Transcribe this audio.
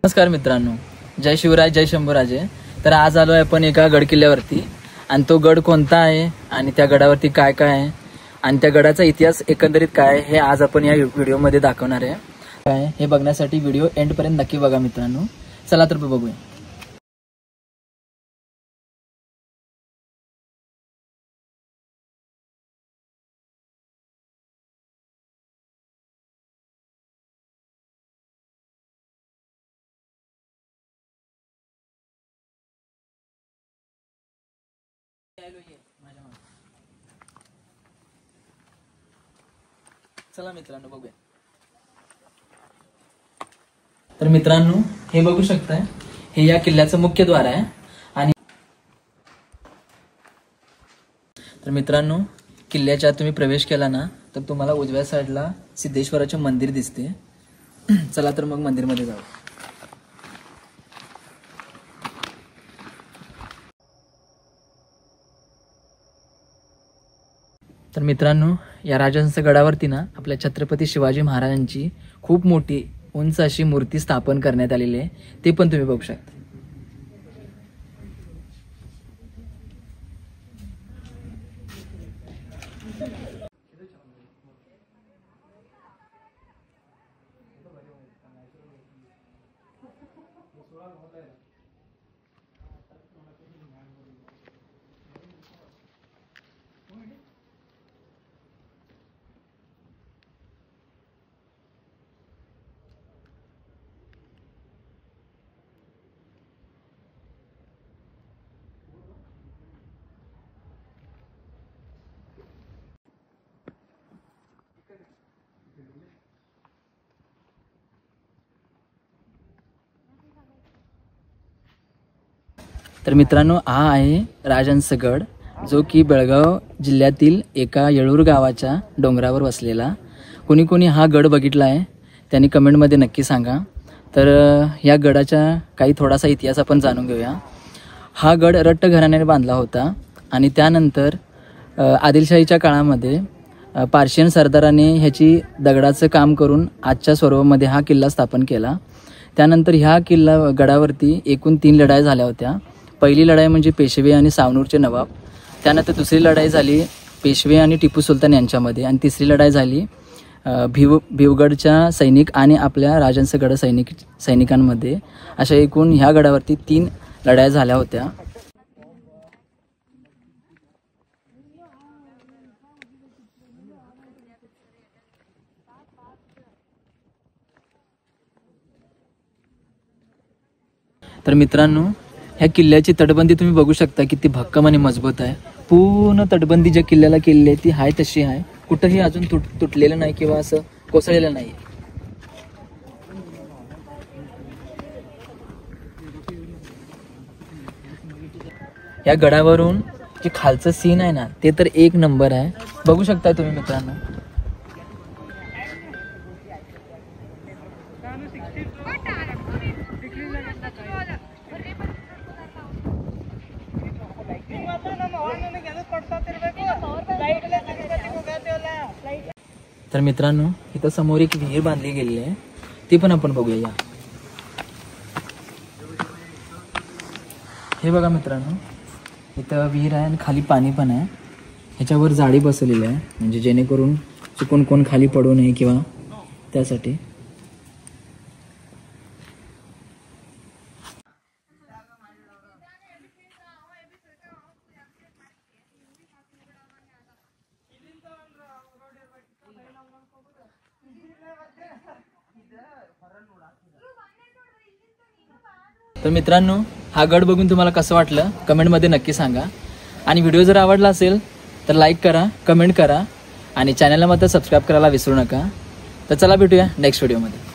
नमस्कार मित्रांनो, जय शिवराय जय शंभूराजे। तर आज आलो आहे आपण एका गड किल्ल्यावरती आणि तो गड कोणता आहे आणि त्या गडावरती काय काय आहे आणि त्या गडाचा इतिहास एकंदरीत काय आहे हे आज आपण या व्हिडिओमध्ये दाखवणार आहे। काय हे बघण्यासाठी व्हिडिओ एंड पर्यंत नक्की बघा मित्रांनो। चला तर बघूया। चला मित्रांनो बघूया। तर मित्रांनो हे बघू शकताय, हे या किल्ल्याचं मुख्य द्वार आहे। आणि तर मित्रांनो किल्ल्याच्या तुम्ही प्रवेश केला ना तर तुम्हाला उजव्या साईडला सिद्धेश्वराचे मंदिर दिसते। चला तर मग मंदिरमध्ये जाऊ। तर मित्रांनो या राजहंस गडावरती ना आपल्या छत्रपती शिवाजी महाराजांची खूप मोठी उंच अशी मूर्ती स्थापन करण्यात आलेली आहे, ते पण तुम्ही बघू शकता। तर मित्रांनो हा आहे राजहंस गड, जो की बेळगाव जिल्ह्यातील एका येळूर गावाच्या डोंगरावर वसलेला। कोणी कोणी हा गड बघितला आहे त्यांनी कमेंटमध्ये नक्की सांगा। तर या गडाचा काही थोडासा इतिहास आपण जाणून घेऊया। हा गड रट्ट घराण्याने बांधला होता आणि त्यानंतर आदिलशाहीच्या काळामध्ये पार्शियन सरदाराने ह्याची दगडाचं काम करून आजच्या स्वरूपामध्ये हा किल्ला स्थापन केला। त्यानंतर ह्या किल्ला गडावरती एकूण 3 लढाई झाल्या होत्या। पहिली लढाई म्हणजे पेशवे आणि सावनूरचे नवाब, त्यानंतर दुसरी लढाई झाली पेशवे आणि टिपू सुलतान यांच्यामध्ये, आणि तिसरी लढाई झाली भिवगडच्या सैनिक आणि आपल्या राजहंस गड सैनिकांमध्ये। अशा एकूण ह्या गडावरती 3 लढाई झाल्या होत्या। तर मित्रांनो ह्या किल्ल्याची तटबंदी तुम्ही बघू शकता, किती भक्कम आणि मजबूत आहे। पूर्ण तटबंदी ज्या किल्ल्याला केलेली आहे ती आहे तशी आहे, कुठंही अजून तुटलेलं नाही किंवा असं कोसळलेलं नाही। या गडावरून जे खालचं सीन आहे ना ते तर एक नंबर आहे, बघू शकता तुम्ही मित्रांनो। तर मित्रांनो इथं समोर एक विहीर बांधली गेलेली आहे, ती पण आपण बघूया। हे बघा मित्रांनो, इथं विहीर आहे आणि खाली पाणी पण आहे। ह्याच्यावर जाळी बसवलेली आहे म्हणजे जेणेकरून चुकून कोण खाली पडू नये किंवा त्यासाठी। तर मित्रांनो हा गड बघून तुम्हाला कसं वाटलं कमेंटमध्ये नक्की सांगा, आणि व्हिडिओ जर आवडला असेल तर लाईक करा, कमेंट करा आणि चॅनलला मात्र सबस्क्राईब करायला विसरू नका। तर चला भेटूया नेक्स्ट व्हिडिओमध्ये।